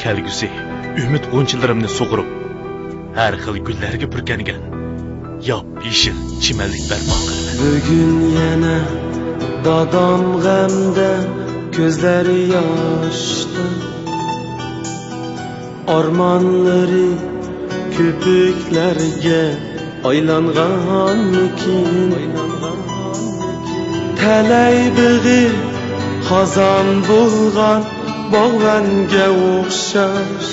kelgusi umid g'unchilarimni sug'urib har xil gullarga burkangan yop yeshil chimanlik barpo qilaman. Bugun yana dadam g'amda ko'zlari yoshda, armonlari ko'piklarga aylanganmikin, talay big'i xazon bo'lgan bog'vanga o'xshash,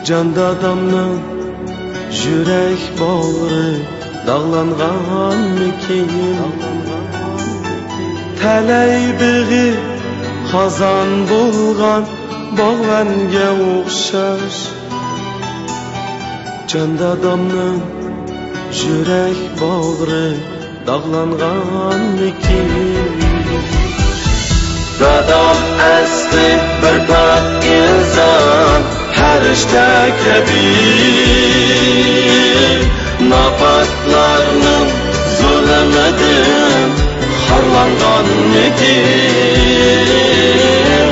jon dadamning yurak bag'ri dog'langanmikin, talay big'i xazon bo'lgan bog'vanga o'xshash, jon dadamning yurak bag'ri dog'langanmikin. Dadam asli bir pak inson, farishta kabi, nopaklarning zulmidan xorlanganmikin.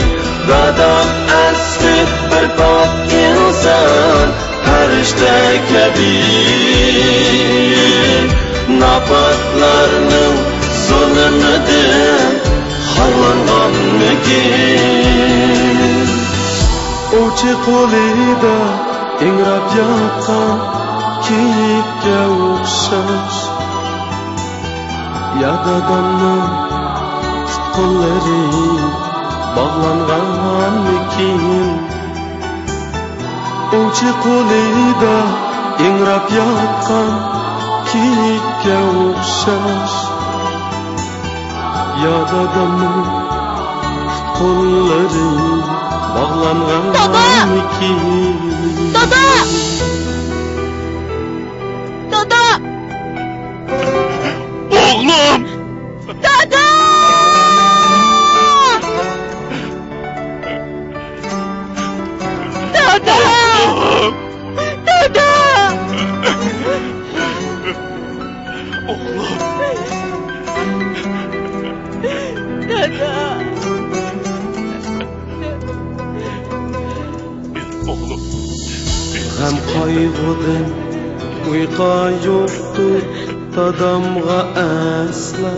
Dadam asli bir pak inson, farishta kabi, nopaklarning zulmidan xorlanganmikin. Uchi qo'lida ingrab yoqqan kiyikka o'xshash, ya dadamning qo'llari bog'langanmikin. Uchi qo'lida ingrab yoqqan kiyikka o'xshash, ya dadamning qo'llari bog'langanmikin. Dada! Dada! Oğlum! Dada! Dada! Dada! Oğlum! Dada! Oğlum! G'am qayg'udan uyqu yo'qdir dadamga asla,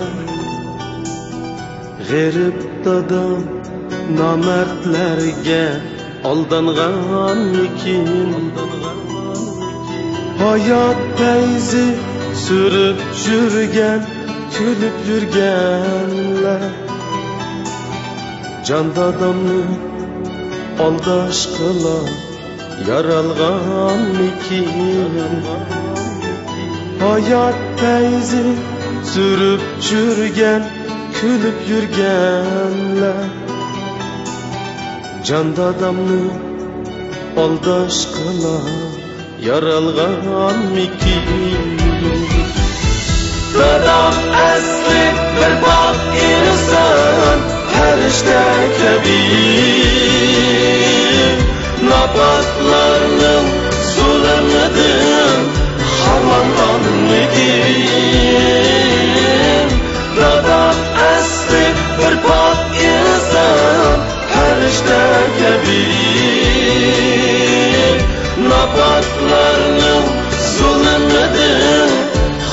g'arib dadam nomardlarga aldanganmikin. Hayot payzi sürüp yurgan, kulib yurganlar, jon dadamni aldash qilib yaralganmikin. Hayot payzi sürüp yurgan, kulib yurganlar, jon dadamni aldash qilib yaralganmikin. Dadam asli bir bak inson, farishta kabi, nopaklarning zulmidan xorlanganmikin. Dadam asli bir bak inson, farishta kabi, nopaklarning zulmidan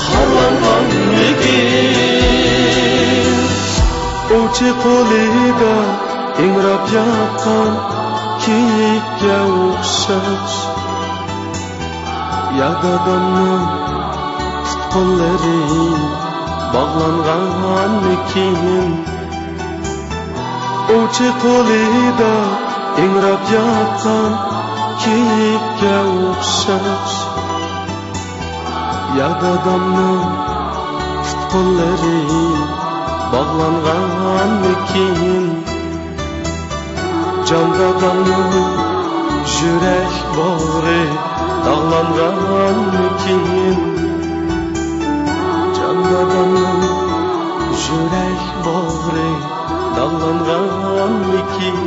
xorlanganmikin. Uchi qo'lida ingrab yoqqan kiyikka o'xshash, ya dadamning qo'llari bog'langanmikin. Uchi qo'lida ingrab yoqqan kiyikka o'xshash, ya dadamning qo'llari bog'langanmikin. Jon dadamning yurak bag'ri dog'langanmikin. Jon dadamning yurak bag'ri dog'langanmikin.